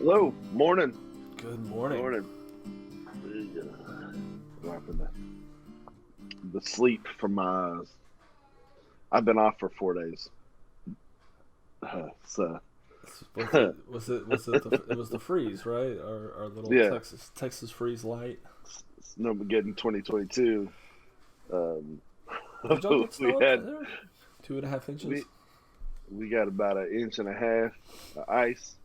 Hello, morning. Good morning. Morning. Wiping the sleep from my eyes. I've been off for 4 days. So It was the freeze, right? Our little yeah, Texas freeze light. Snowmageddon 2022. Um, Did y'all get we snow up had there? 2.5 inches. we got about an inch and a half of ice,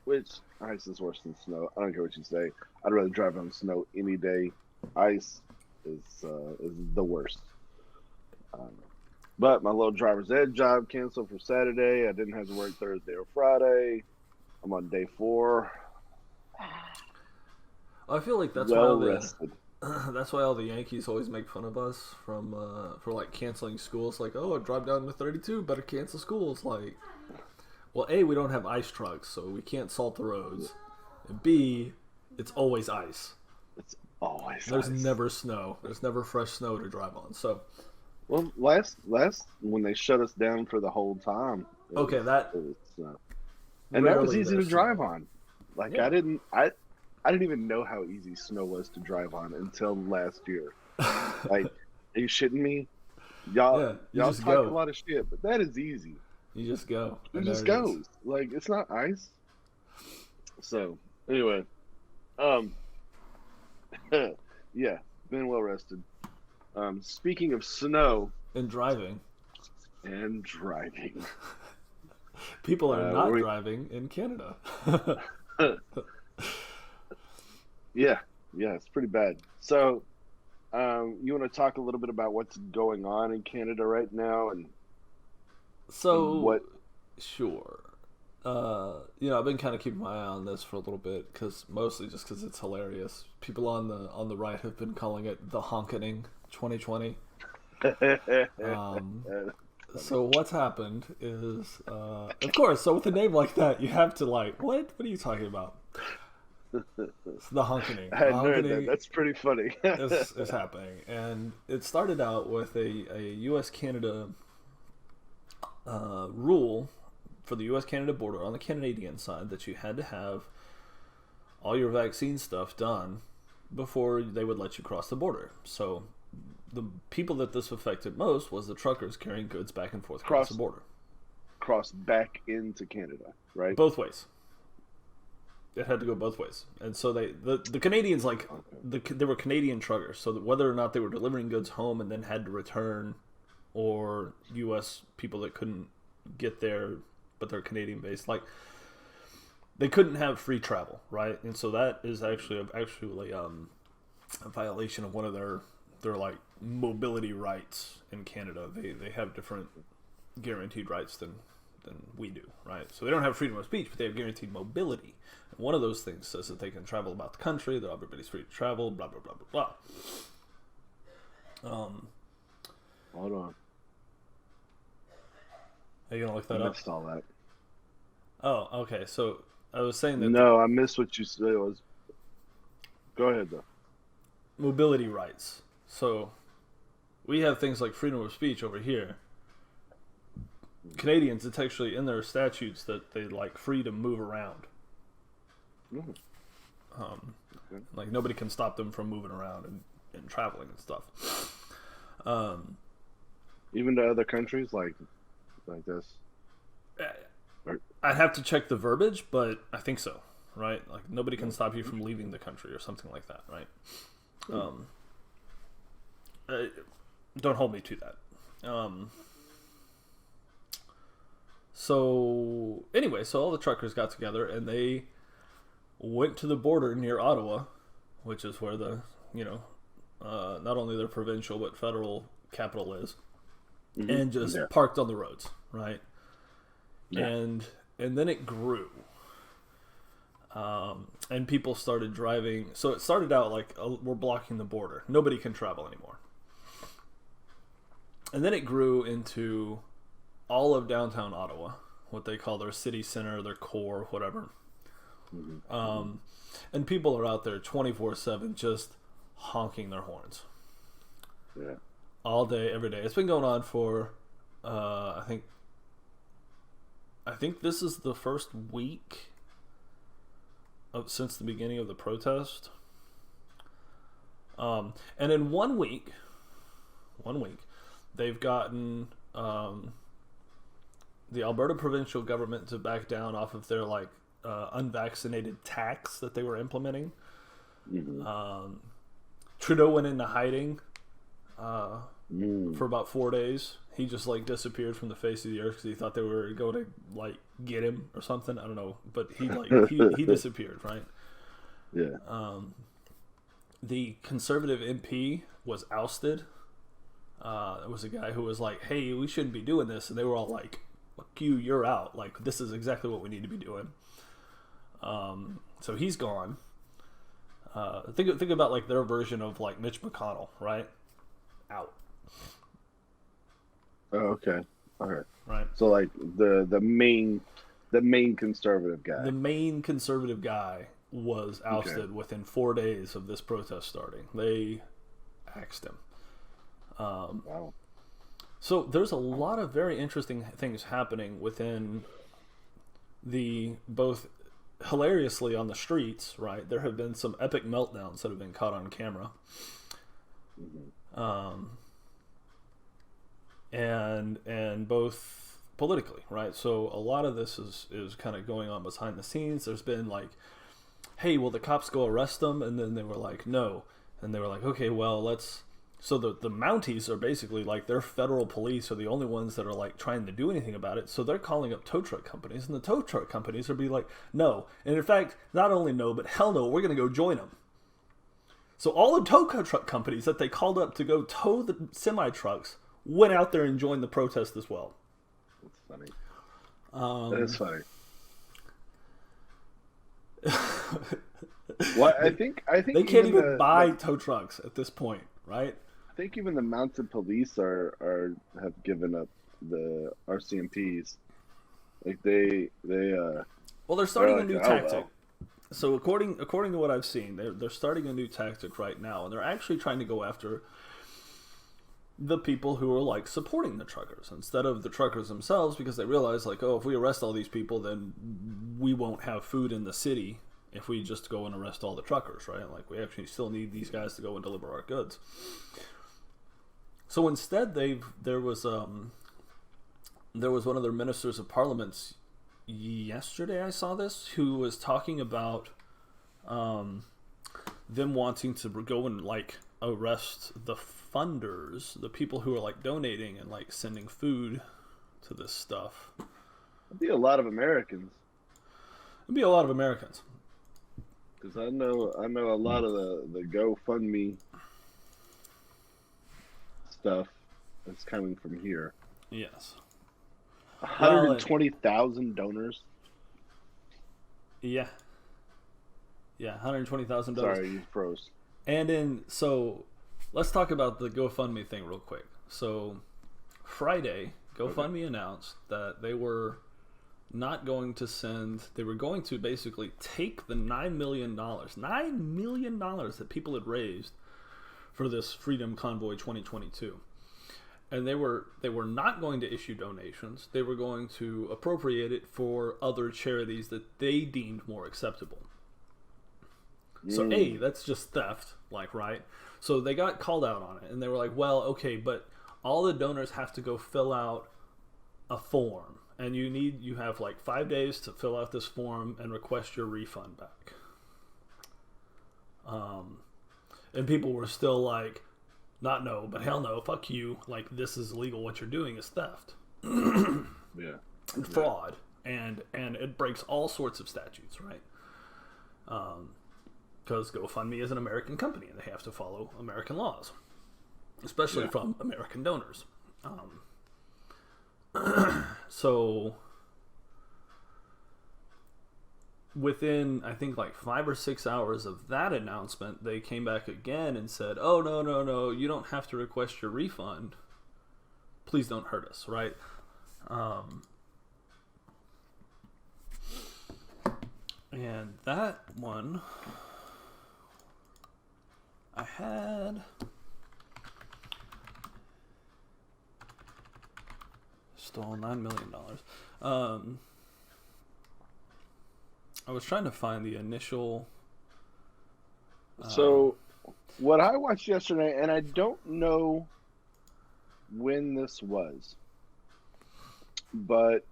which ice is worse than snow. I don't care what you say. I'd rather drive on snow any day. Ice is the worst. Um, but my little driver's ed job canceled for Saturday. I didn't have to work Thursday or Friday. I'm on day 4. I feel like Well rested. that's why all the Yankees always make fun of us for like canceling schools. Like, oh, I drive down to 32, better cancel schools. Like, well, A, we don't have ice trucks, so we can't salt the roads. And B, it's always ice. It's always There's ice. never snow. There's never fresh snow to drive on. So, Well, last when they shut us down for the whole time. okay, It was snow. And that was rarely easy to there's drive snow. on. Like Yeah. I didn't even know how easy snow was to drive on until last year. Like, are you shitting me? Yeah, you Y'all just talk a go. lot of shit, but that is easy. You just go, It and there just it is. goes. Like, it's not ice. So anyway, um, yeah, been well rested. Speaking of snow And driving. and driving, People are not we driving in Canada. yeah, it's pretty bad. So, you want to talk a little bit about what's going on in Canada right now and So, what? sure. I've been kind of keeping my eye on this for a little bit because mostly just because it's hilarious. People on the right have been calling it the Honkening 2020. Um, so what's happened is, of course, so with a name like that, you have to like, what? What are you talking about? It's the Honkening. I The hadn't heard that. Honkening That's pretty funny. is happening, and it started out with a U.S. Canada rule for the U.S. Canada border on the Canadian side that you had to have all your vaccine stuff done before they would let you cross the border. So the people that this affected most was the truckers carrying goods back and forth across the cross border, cross back into Canada, right? both ways. It had to go both ways, and so the Canadians they were Canadian truckers, so that whether or not they were delivering goods home and then had to return, or U.S. people that couldn't get there but they're Canadian based, like they couldn't have free travel, right? And so that is actually a violation of one of their like mobility rights in Canada. They have different guaranteed rights than we do, right? So they don't have freedom of speech, but they have guaranteed mobility. And one of those things says that they can travel about the country, that everybody's free to travel, blah blah blah blah blah. Hold on, Are you gonna look I that up? missed all that. Oh, okay. So I was saying that the No, I missed what you said. Was Go ahead though. mobility rights. So we have things like freedom of speech over here. Canadians, it's actually in their statutes that they like free to move around. Mm, Um, okay. like nobody can stop them from moving around and traveling and stuff. Um, Even to other countries like this. Or, I'd have to check the verbiage, but I think so, right? Like nobody can stop you from leaving the country or something like that, right? Um, uh, don't hold me to that. So anyway, so all the truckers got together and they went to the border near Ottawa, which is where the not only their provincial but federal capital is, and just yeah, parked on the roads, right? yeah. And then it grew, and people started driving. So it started out like we're blocking the border, nobody can travel anymore, and then it grew into all of downtown Ottawa, what they call their city center, their core, whatever. And people are out there 24/7 just honking their horns Yeah. all day, every day. It's been going on for, I think this is the first week since the beginning of the protest. And in 1 week, they've gotten the Alberta provincial government to back down off of their unvaccinated tax that they were implementing. Mm-hmm. Trudeau went into hiding for about 4 days. He just disappeared from the face of the earth because he thought they were going to get him or something. I don't know, but he he disappeared, right? Yeah. The Conservative MP was ousted. It was a guy who was like, "Hey, we shouldn't be doing this," and they were all like, "Fuck you, you're out. This is exactly what we need to be doing." So he's gone. Think about their version of Mitch McConnell, right? Out. Oh, okay. All right. Right. So the main conservative guy. The main conservative guy was ousted within 4 days of this protest starting. They axed him. Wow. So there's a lot of very interesting things happening within both hilariously on the streets, right? There have been some epic meltdowns that have been caught on camera. Mm-hmm. And both politically, right? So a lot of this is kind of going on behind the scenes. There's been hey, will the cops go arrest them? And then they were like, no. And they were like, okay, well, let's... So the Mounties are basically their federal police are the only ones that are trying to do anything about it. So they're calling up tow truck companies, and the tow truck companies are be like, no. And in fact, not only no, but hell no, we're going to go join them. So all the tow truck companies that they called up to go tow the semi trucks went out there and joined the protest as well. That's funny. That is funny. Well, I think they can't even buy tow trucks at this point, right? I think even the mounted police have given up the RCMPs. Well, they're starting a new tactic. Well. So according to what I've seen, they're starting a new tactic right now, and they're actually trying to go after the people who are supporting the truckers instead of the truckers themselves, because they realize oh, if we arrest all these people, then we won't have food in the city if we just go and arrest all the truckers, right? We actually still need these guys to go and deliver our goods. So instead, there was one of their ministers of parliaments yesterday, I saw this, who was talking about them wanting to go and arrest the funders, the people who are donating and sending food to this stuff. It'd be a lot of Americans. Because I know a lot of the GoFundMe stuff is coming from here. Yes. 120,000 donors. Yeah. Yeah, 120,000 donors. Sorry, you froze. So let's talk about the GoFundMe thing real quick. So Friday, GoFundMe announced that they were not going to they were going to basically take the $9 million that people had raised for this Freedom Convoy 2022. And they were not going to issue donations. They were going to appropriate it for other charities that they deemed more acceptable. So that's just theft, right? So they got called out on it, and they were like, well, okay, but all the donors have to go fill out a form, and you have 5 days to fill out this form and request your refund back. And people were still not no, but hell no, fuck you. This is illegal. What you're doing is theft. Yeah. And fraud. And it breaks all sorts of statutes, right? Because GoFundMe is an American company, and they have to follow American laws, especially from American donors. So within, I think, 5 or 6 hours of that announcement, they came back again and said, oh, no, you don't have to request your refund. Please don't hurt us, right? And that one, I had... Stole $9 million. I was trying to find the initial. So, what I watched yesterday, and I don't know when this was, but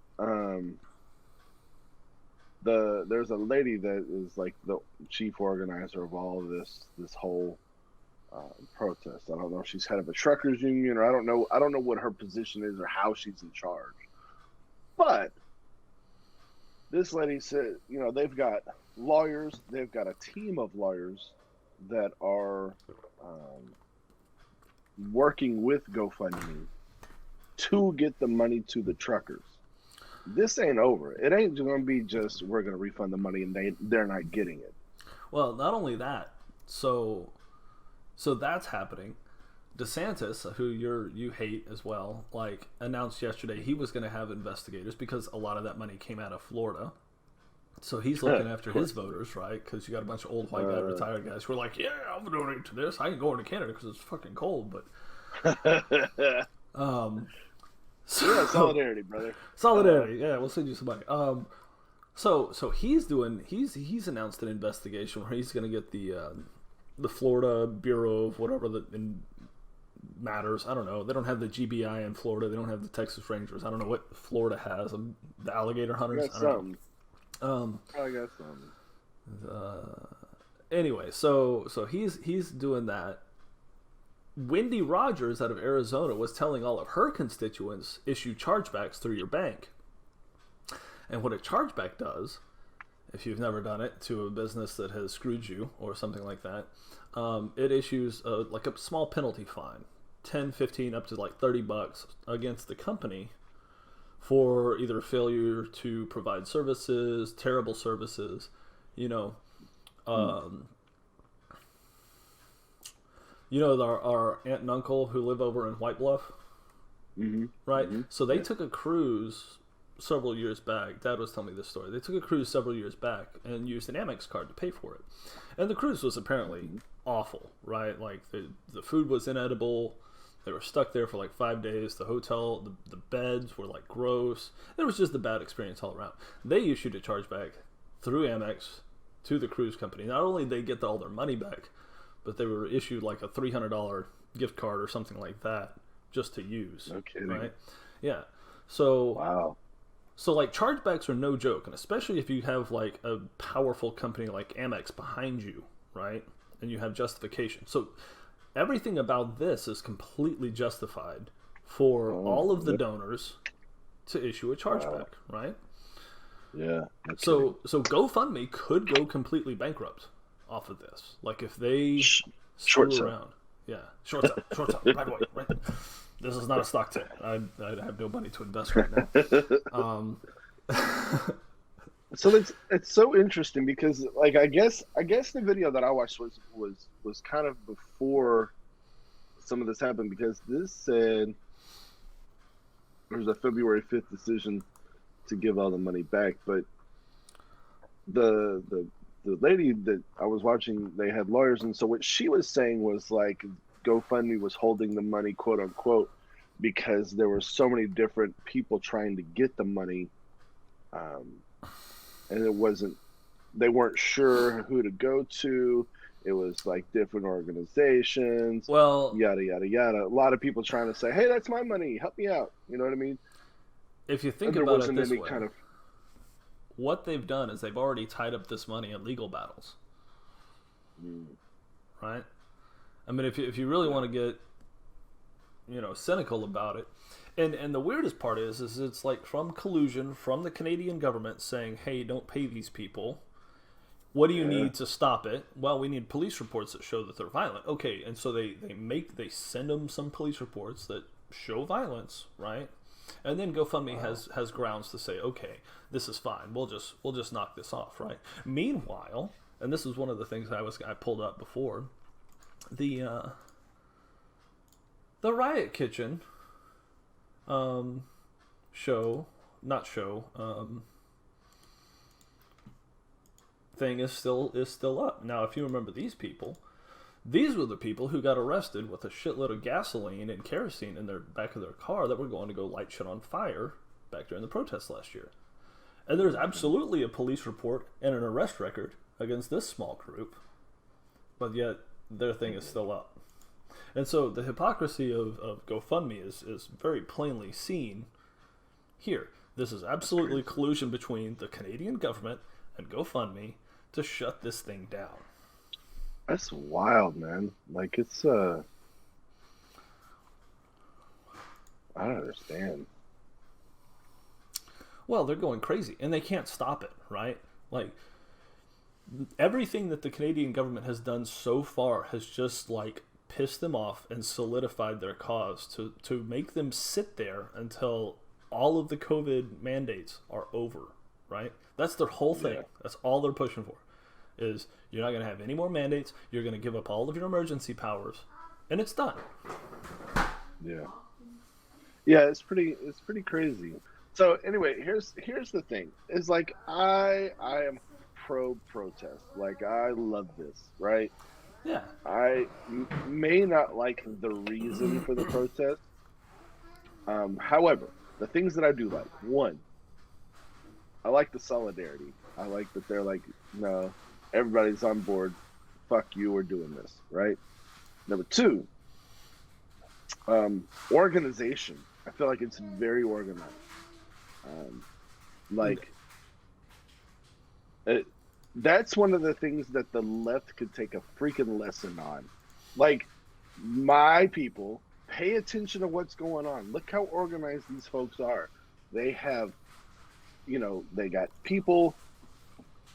there's a lady that is like the chief organizer of all of this whole protest. I don't know if she's head of a truckers union, or I don't know what her position is or how she's in charge. But this lady said, they've got lawyers, they've got a team of lawyers that are working with GoFundMe to get the money to the truckers. This ain't over. It ain't going to be just we're going to refund the money and they're not getting it. Well, not only that, so that's happening. DeSantis, who you hate as well, like announced yesterday he was going to have investigators because a lot of that money came out of Florida. So he's looking after his voters, right? Because you got a bunch of old white guy retired guys who are like, yeah, I'll donate to this. I can go into Canada because it's fucking cold, but yeah, solidarity, brother. Solidarity. Yeah, we'll send you some money. So he's announced an investigation where he's going to get the Florida Bureau of whatever matters. I don't know. They don't have the GBI in Florida. They don't have the Texas Rangers. I don't know what Florida has. The alligator hunters. I don't know. I got some. Anyway, so he's doing that. Wendy Rogers out of Arizona was telling all of her constituents issue chargebacks through your bank. And what a chargeback does, if you've never done it to a business that has screwed you or something like that, it issues like a small penalty fine, 10, 15, up to like $30 against the company for either failure to provide services, terrible services, our aunt and uncle who live over in White Bluff, right? Mm-hmm. So they took a cruise several years back. Dad was telling me this story. They took a cruise several years back and used an Amex card to pay for it. And the cruise was apparently awful, right? Like the food was inedible. They were stuck there for like 5 days. The hotel, the beds were like gross. It was just a bad experience all around. They issued a chargeback through Amex to the cruise company. Not only did they get all their money back, but they were issued like a $300 gift card or something like that just to use. No kidding. Right? Yeah. So wow. So like chargebacks are no joke, and especially if you have like a powerful company like Amex behind you, right? And you have justification. So everything about this is completely justified for all of the donors to issue a chargeback, right? Yeah. So GoFundMe could go completely bankrupt off of this. Like if they short screw around. Yeah, short sell, right away. Right. This is not a stock tip. I have no money to invest right now. So it's so interesting because like I guess the video that I watched was kind of before some of this happened, because this said there's a February 5th decision to give all the money back, but the lady that I was watching, they had lawyers, and so what she was saying was like GoFundMe was holding the money, quote unquote, because there were so many different people trying to get the money, and they weren't sure who to go to. It was like different organizations, well, yada yada yada. A lot of people trying to say, "Hey, that's my money. Help me out." You know what I mean? If you think about it this way, what they've done is they've already tied up this money in legal battles, right? I mean, if you really want to get, cynical about it, and the weirdest part is it's like from collusion from the Canadian government saying, hey, don't pay these people. What do you need to stop it? Well, we need police reports that show that they're violent. Okay, and so they send them some police reports that show violence, right? And then GoFundMe has grounds to say, okay, this is fine. We'll just knock this off, right? Meanwhile, and this is one of the things I pulled up before, the Riot Kitchen thing is still up. Now, if you remember these people, these were the people who got arrested with a shitload of gasoline and kerosene in their back of their car that were going to go light shit on fire back during the protests last year. And there's absolutely a police report and an arrest record against this small group, but yet their thing is still up. And so the hypocrisy of GoFundMe is very plainly seen here. This is absolutely collusion between the Canadian government and GoFundMe to shut this thing down. That's wild, man. Like, it's, I don't understand. Well, they're going crazy, and they can't stop it, right? Like, everything that the Canadian government has done so far has just, like, pissed them off and solidified their cause to make them sit there until all of the COVID mandates are over, right? That's their whole thing. Yeah. That's all they're pushing for, is you're not going to have any more mandates. You're going to give up all of your emergency powers, and it's done. Yeah. Yeah, it's pretty crazy. So anyway, here's the thing. Is like I am pro protest. Like, I love this, right? Yeah. I may not like the reason for the protest. However, the things that I do like, one, I like the solidarity. I like that they're like, no, everybody's on board. Fuck you, we're doing this, right? Number two, organization. I feel like it's very organized. That's one of the things that the left could take a freaking lesson on. Like, my people, pay attention to what's going on. Look how organized these folks are. They have, they got people,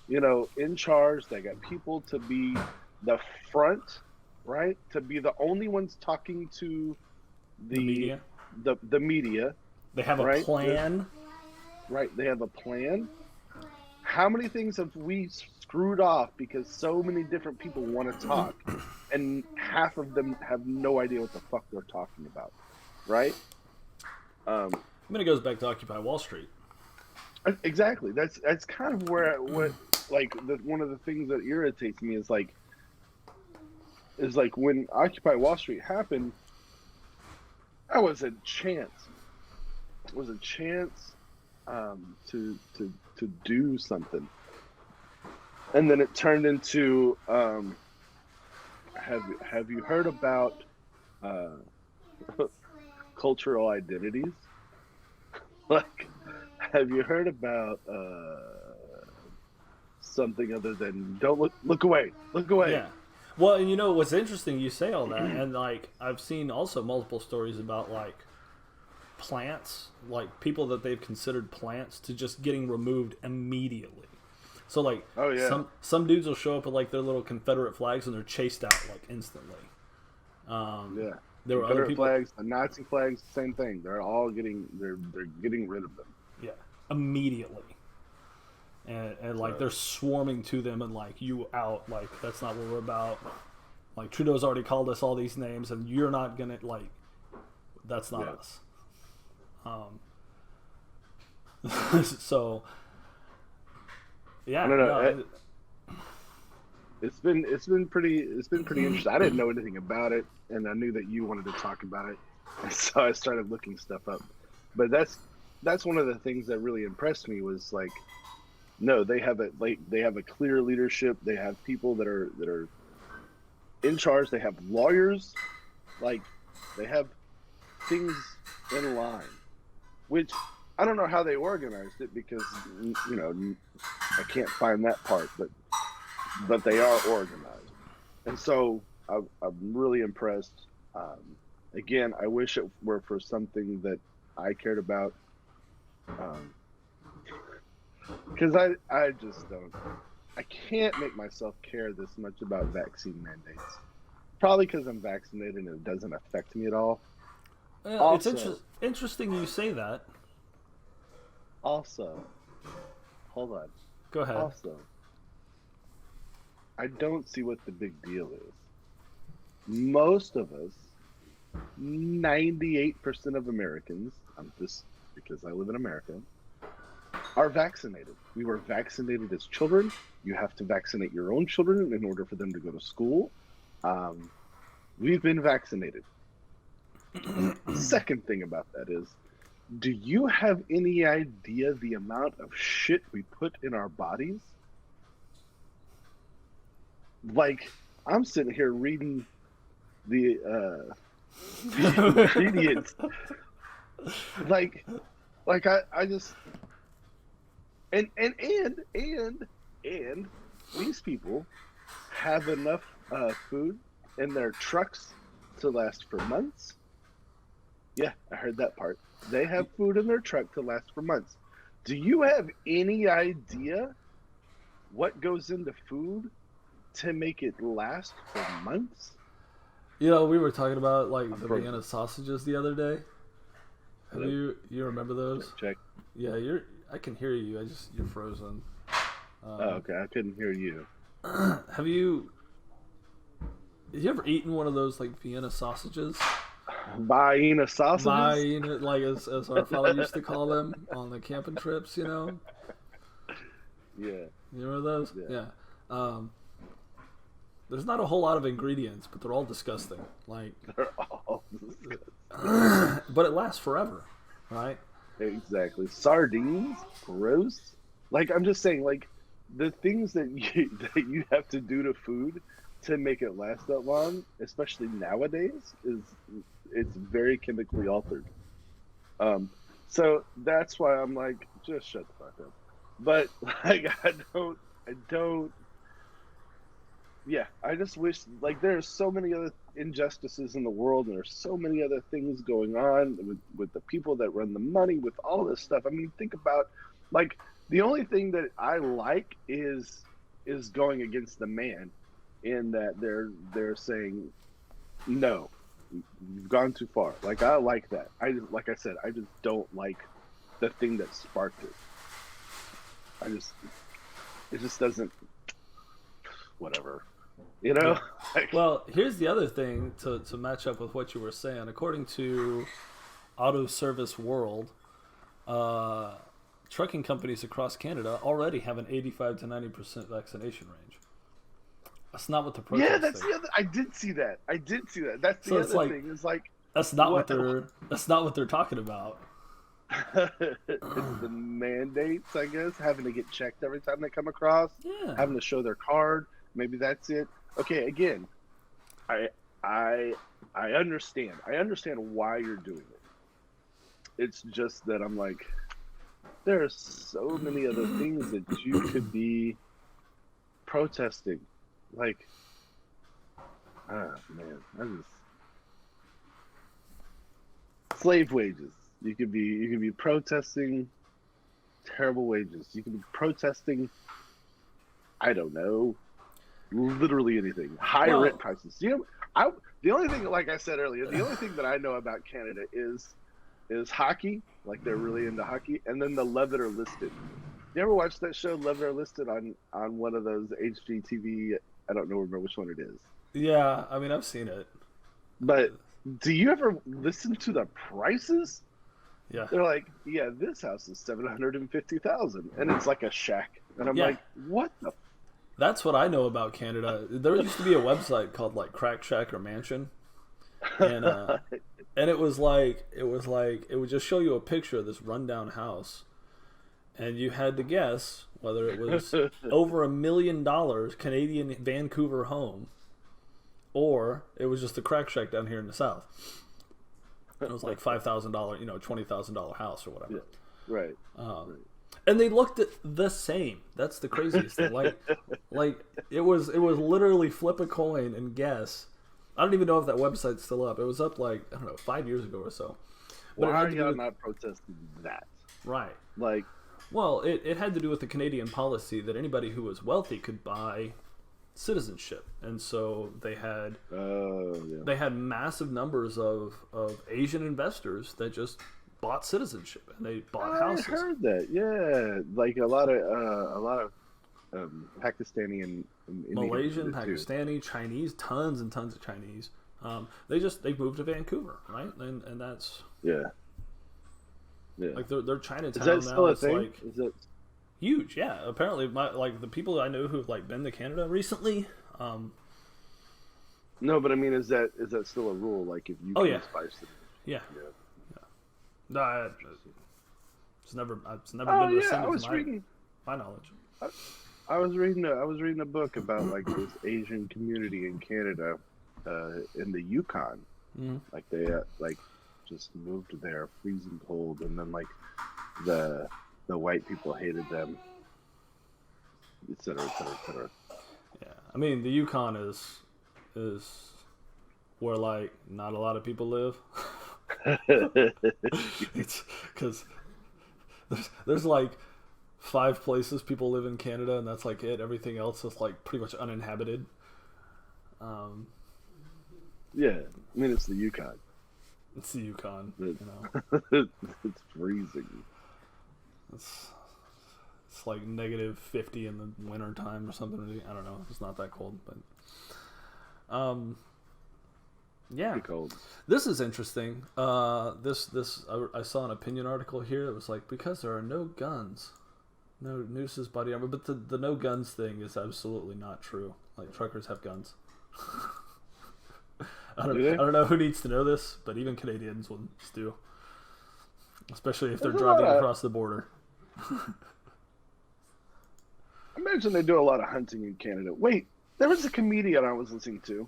in charge. They got people to be the front, right? To be the only ones talking to the media. The media. They have a plan. Right, they have a plan. How many things have we screwed off because so many different people want to talk, and half of them have no idea what the fuck they're talking about, right? I mean, it goes back to Occupy Wall Street. Exactly. That's kind of where one of the things that irritates me is like when Occupy Wall Street happened, that was a chance. It was a chance to do something, and then it turned into have you heard about cultural identities? Like, have you heard about something other than don't look away? Yeah. Well, and what's interesting, you say all that, and like I've seen also multiple stories about like plants, like people that they've considered plants, to just getting removed immediately. So like, oh yeah, some dudes will show up with like their little Confederate flags and they're chased out like instantly. Yeah, there were Confederate other people, flags, the Nazi flags, same thing. They're all getting rid of them. Yeah, immediately. And like they're swarming to them and like, you out, like that's not what we're about. Like, Trudeau's already called us all these names and you're not gonna, like, that's not us. So yeah, I don't know. It's been pretty interesting. I didn't know anything about it, and I knew that you wanted to talk about it, and so I started looking stuff up. But that's one of the things that really impressed me was like, no, they have a clear leadership. They have people that are in charge. They have lawyers, like they have things in line, which I don't know how they organized it because I can't find that part, but they are organized, and so I'm really impressed. Again, I wish it were for something that I cared about, because I just don't. I can't make myself care this much about vaccine mandates. Probably because I'm vaccinated and it doesn't affect me at all. Also, it's interesting you say that. Also, hold on. Go ahead. Also, I don't see what the big deal is. Most of us, 98% of Americans, I'm just because I live in America, are vaccinated. We were vaccinated as children. You have to vaccinate your own children in order for them to go to school. We've been vaccinated. Second thing about that is, Do you have any idea the amount of shit we put in our bodies? Like, I'm sitting here reading the ingredients. Like, I just and these people have enough food in their trucks to last for months. Yeah, I heard that part. They have food in their truck to last for months. Do you have any idea what goes into food to make it last for months? You know, we were talking about like the frozen. Vienna sausages the other day. Have Hello? you remember those? Check. Yeah, I can hear you. You're frozen. Oh, okay. I couldn't hear you. Have you ever eaten one of those like Vienna sausages? Buying a sausage? Vienna, like as our father used to call them on the camping trips, you know? Yeah. You remember those? Yeah. There's not a whole lot of ingredients, but they're all disgusting. Like, They're all disgusting. but it lasts forever, right? Exactly. Sardines? Gross. Like, I'm just saying, like, the things that you have to do to food to make it last that long, especially nowadays, it's very chemically altered. So that's why I'm like, just shut the fuck up. But like, I don't. Yeah, I just wish, like, there's so many other injustices in the world, and there's so many other things going on with the people that run the money, with all this stuff. I mean, think about, like, the only thing that I like is going against the man, in that they're saying, no, you've gone too far. Like, I like that. Like I said, I just don't like the thing that sparked it. It just doesn't, whatever. You know? Yeah. Like, Well, here's the other thing to match up with what you were saying. According to Auto Service World, trucking companies across Canada already have an 85 to 90% vaccination range. That's not what the protest yeah, that's thing. the other. I did see that. That's So the it's other like, thing. Is like, That's not what they're talking about. it's the mandates, I guess, having to get checked every time they come across, Yeah. having to show their card. Maybe that's it. Okay, again, I understand. I understand why you're doing it. It's just that I'm like, there are so many other things that you could be protesting. Like, man, slave wages. You could be protesting terrible wages. You could be protesting, I don't know, literally anything. High rent prices. You know, the only thing, like I said earlier, the only thing that I know about Canada is hockey. Like, they're really into hockey, and then the Love It or Listed. You ever watch that show, Love It or Listed, on one of those HGTV? I don't remember which one it is. Yeah, I mean, I've seen it. But do you ever listen to the prices? Yeah. They're like, yeah, this house is $750,000, and it's like a shack. And I'm like, what the? That's what I know about Canada. There used to be a website called like Crack Shack or Mansion, and it would just show you a picture of this rundown house, and you had to guess whether it was over $1 million Canadian Vancouver home, or it was just a crack shack down here in the South. And it was like $5,000, $20,000 house or whatever. Yeah. Right. And they looked at the same. That's the craziest thing. Like it was literally flip a coin and guess. I don't even know if that website's still up. It was up like, I don't know, 5 years ago or so. But why are y'all not protesting that? Right. Like, well, it had to do with the Canadian policy that anybody who was wealthy could buy citizenship, and so they had massive numbers of Asian investors that just bought citizenship, and they bought houses. I heard that. Yeah, like a lot of Pakistani and Malaysian, Pakistani, Chinese, tons and tons of Chinese. They moved to Vancouver, right? And that's like their Chinatown. Is that still now, a thing? like, is it huge? Yeah, apparently, the people I know who've like been to Canada recently. No, but I mean, is that still a rule? Like, if you can buy citizenship? Yeah. No, it's never been Oh to the yeah, I Senate was to reading. my knowledge. I was reading a book about like this Asian community in Canada, in the Yukon. Mm-hmm. Like they like just moved there, freezing cold, and then like the white people hated them, etc., etc., etc. Yeah, I mean the Yukon is where like not a lot of people live. It's because there's like 5 places people live in Canada, and that's like it. Everything else is like pretty much uninhabited. Yeah, I mean it's the Yukon. It's the Yukon, It- you know. it's freezing. It's like -50 in the winter time or something. I don't know. It's not that cold, but yeah. Pretty cold. This is interesting. I saw an opinion article here. It was like because there are no guns, no nooses, body armor, but the no guns thing is absolutely not true. Like truckers have guns. I don't know who needs to know this, but even Canadians ones do, especially if they're driving across the border. I imagine they do a lot of hunting in Canada. Wait, there was a comedian I was listening to,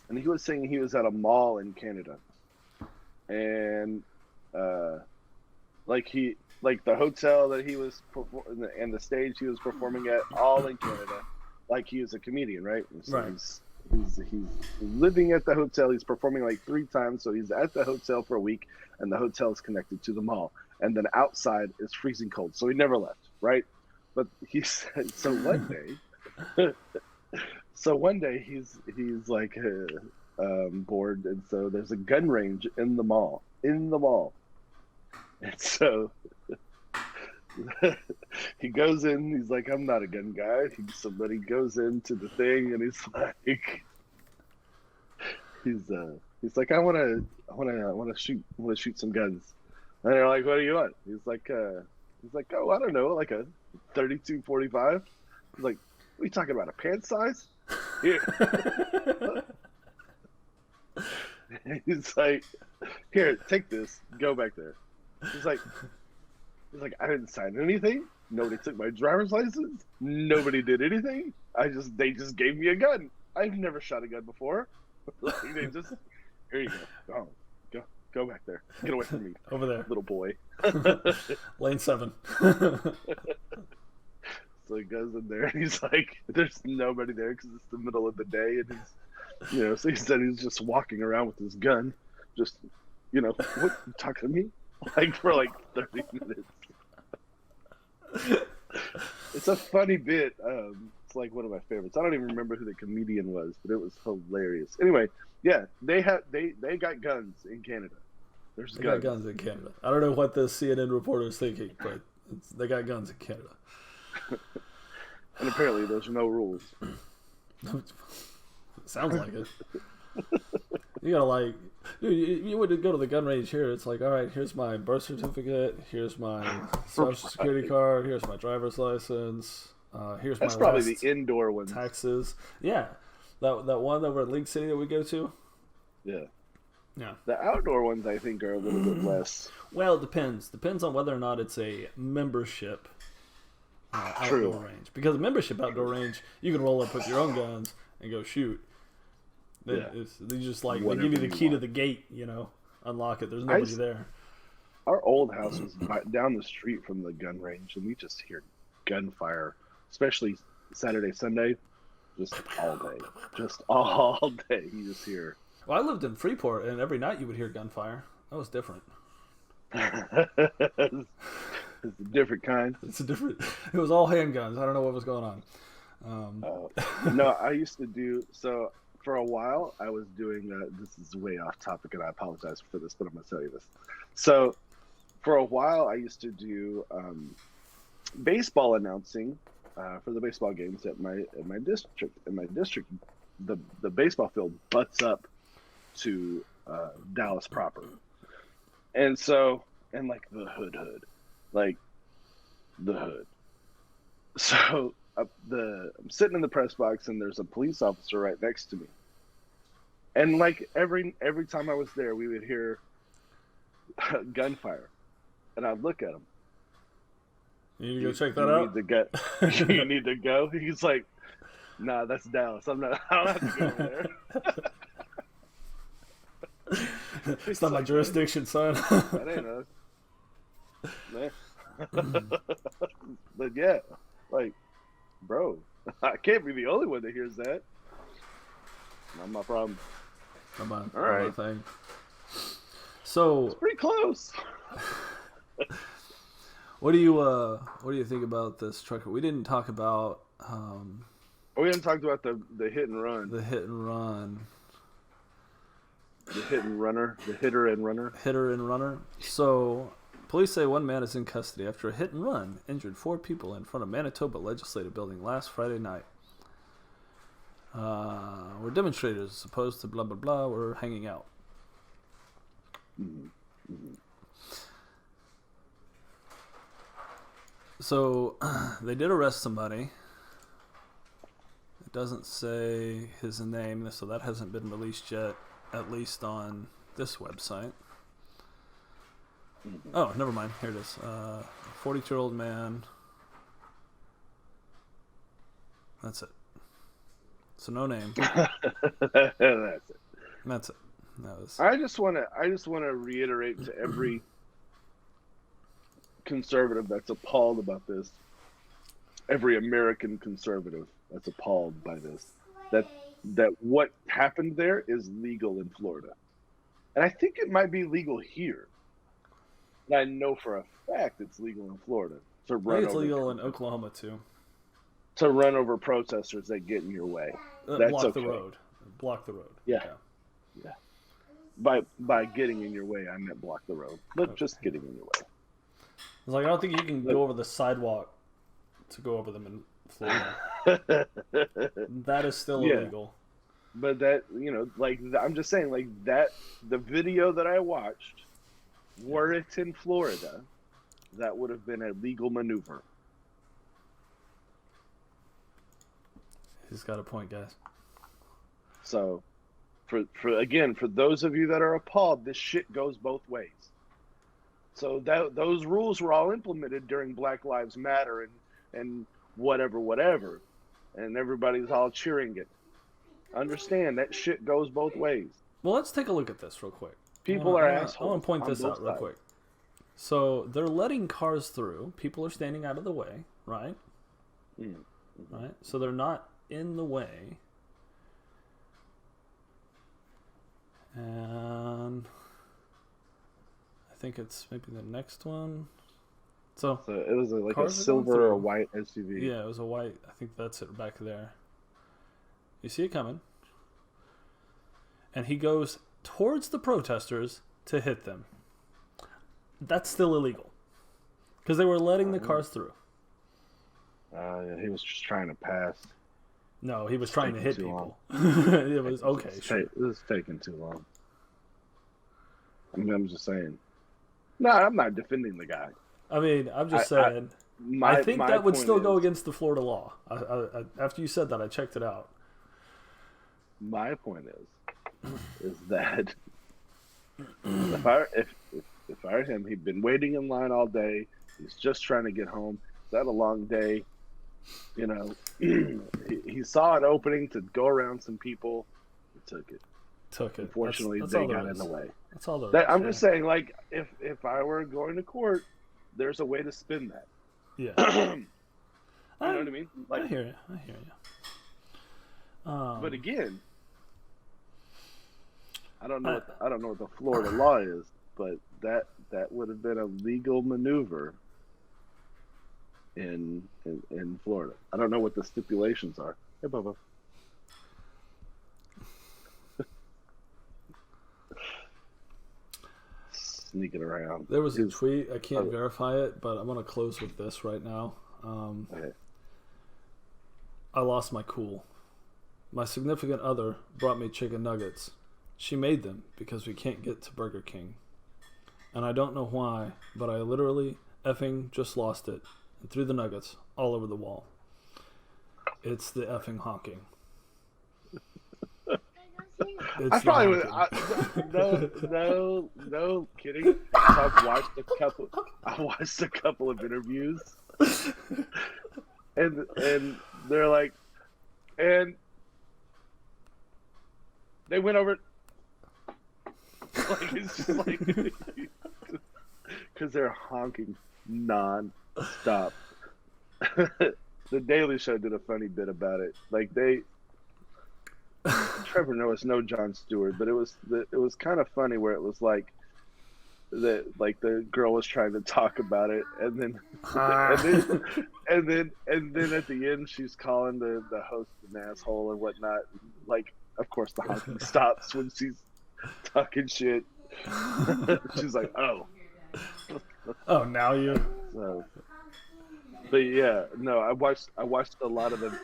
and he was saying he was at a mall in Canada, and like the hotel that he was and the stage he was performing at, all in Canada. Like he was a comedian, right? So Right. He's living at the hotel. He's performing like 3 times, so he's at the hotel for a week, and the hotel is connected to the mall. And then outside is freezing cold, so he never left, right? But he said so one day he's like bored, and so there's a gun range in the mall, and so he goes in. He's like, I'm not a gun guy. Somebody goes into the thing, and he's like, I want to shoot some guns. And they're like, what do you want? He's like, oh, I don't know, like a 32-45. He's like, what are you talking about, a pant size? Here. He's like, here, take this, go back there. He's like, I didn't sign anything. Nobody took my driver's license. Nobody did anything. They just gave me a gun. I've never shot a gun before. Like, they just, here you go. Go back there. Get away from me. Over there. Little boy. Lane 7. So he goes in there and he's like, there's nobody there because it's the middle of the day, and he's, so he said he's just walking around with his gun, just, what, you talking to me? Like for like 30 minutes. It's a funny bit. It's like one of my favorites. I don't even remember who the comedian was, but it was hilarious. Anyway, yeah, they got guns in Canada. They got guns in Canada. I don't know what the CNN reporter is thinking, but they got guns in Canada. And apparently there's no rules. Sounds like it. You gotta like, dude, you would go to the gun range here. It's like, all right, here's my birth certificate, here's my social security card, here's my driver's license, here's That's my probably the indoor ones. taxes. Yeah, that one over at Lake City that we go to. Yeah. Yeah. The outdoor ones, I think, are a little bit less. Well, it depends. Depends on whether or not it's a membership outdoor range. Because a membership outdoor range, you can roll up with your own guns and go shoot. They just like they give you the key to the gate, unlock it. There's nobody there. Our old house was down the street from the gun range, and we just hear gunfire, especially Saturday, Sunday, just all day. Just all day. You just hear. Well, I lived in Freeport, and every night you would hear gunfire. That was different. It's a different kind. It was all handguns. I don't know what was going on. No, I used to do so. For a while, I was doing. This is way off topic, and I apologize for this, but I'm going to tell you this. So, for a while, I used to do baseball announcing for the baseball games at my district. In my district, the baseball field butts up to Dallas proper, and like the hood, like the hood. So I'm sitting in the press box, and there's a police officer right next to me. And like every time I was there, we would hear gunfire, and I look at him. You need to go check that out? You need to go? He's like, nah, that's Dallas. I don't have to go over there. It's not my jurisdiction, son. That ain't us. But yeah, like, bro, I can't be the only one that hears that. Not my problem. Come on. All right. Thing. So it's pretty close. What do you think about this trucker? We didn't talk about. We haven't talked about the hit and run. The hit and run. The hit and runner. The hitter and runner. Hitter and runner. So, police say one man is in custody after a hit and run injured 4 people in front of Manitoba Legislative Building last Friday night. Where demonstrators opposed to blah blah blah were hanging out. Mm-hmm. Mm-hmm. So they did arrest somebody. It doesn't say his name, so that hasn't been released yet, at least on this website. Mm-hmm. Oh, never mind. Here it is. 42-year-old man. That's it. So no name. That's it. That's it. That was. I just want to reiterate to every conservative that's appalled about this, every American conservative that's appalled by this, that what happened there is legal in Florida, and I think it might be legal here. And I know for a fact it's legal in Florida to run. I think it's legal in Oklahoma too. To run over protesters that get in your way. That's block okay. the road. Block the road. Yeah. By getting in your way, I meant block the road, but okay. Just getting in your way. It's like I don't think you can go over the sidewalk to go over them in Florida. That is still illegal. But that, like, I'm just saying, like, that, the video that I watched, were it in Florida, that would have been a legal maneuver. He's got a point, guys. So, for those of you that are appalled, this shit goes both ways. So those rules were all implemented during Black Lives Matter and whatever, and everybody's all cheering it. Understand that shit goes both ways. Well, let's take a look at this real quick. People are assholes. I want to point this out real quick. So they're letting cars through. People are standing out of the way, right? Mm-hmm. Right. So they're not in the way. And I think it's maybe the next one. So it was like a silver or white SUV. Yeah, it was a white. I think that's it back there. You see it coming. And he goes towards the protesters to hit them. That's still illegal. Because they were letting the cars through. Yeah, he was just trying to pass. No, he was trying to hit people. It was okay. It was taking too long. I'm just saying. No, I'm not defending the guy. I mean, I'm just saying. I think that would still go against the Florida law. After you said that, I checked it out. My point is that if I were him, he'd been waiting in line all day. He's just trying to get home. He's had a long day. He saw an opening to go around some people. He took it. Unfortunately, they got in the way. That's all there is. I'm just saying, like, if I were going to court, there's a way to spin that. Yeah. You know what I mean? Like, I hear you. But again, I don't know what the Florida law is, but that would have been a legal maneuver in Florida. I don't know what the stipulations are. Hey, Bubba. Sneaking around. There was a tweet. I can't verify it, but I'm going to close with this right now. Okay. I lost my cool. My significant other brought me chicken nuggets. She made them because we can't get to Burger King. And I don't know why, but I literally effing just lost it and threw the nuggets all over the wall. It's the effing honking. It's I probably would. honking. No kidding. I've watched a couple. I watched a couple of interviews, and they're like, and they went over. Like it's just like because they're honking non-stop. The Daily Show did a funny bit about it. Like Trevor Noah's no Jon Stewart, but it was kind of funny where it was like the girl was trying to talk about it, and then and then at the end she's calling the host an asshole and whatnot. Like, of course, the honking stops when she's talking shit. She's like, oh. Oh, now you. So, but yeah, no, I watched a lot of the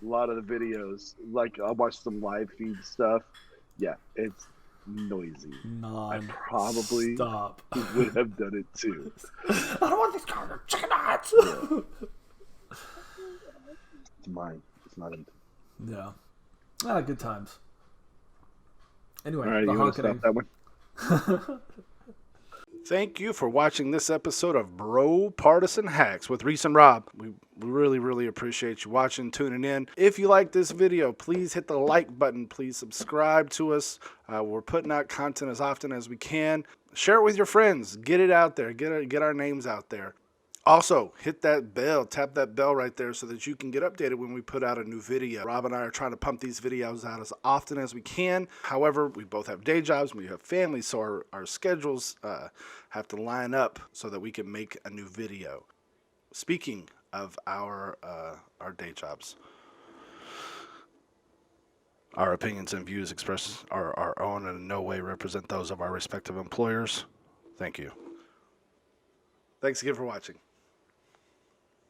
videos. Like I watched some live feed stuff. Yeah, it's noisy. I probably would have done it too. I don't want these kind of chicken nuts. It's mine. It's not empty. Yeah. Good times. Anyway, all right, the you want to stop that one? Thank you for watching this episode of BroPartisan Hacks with Reese and Rob. We really, really appreciate you watching, tuning in. If you like this video, please hit the like button. Please subscribe to us. We're putting out content as often as we can. Share it with your friends. Get it out there. Get our names out there. Also, hit that bell, tap that bell right there so that you can get updated when we put out a new video. Rob and I are trying to pump these videos out as often as we can. However, we both have day jobs, we have families, so our schedules have to line up so that we can make a new video. Speaking of our day jobs, our opinions and views expressed are our own and in no way represent those of our respective employers. Thank you. Thanks again for watching.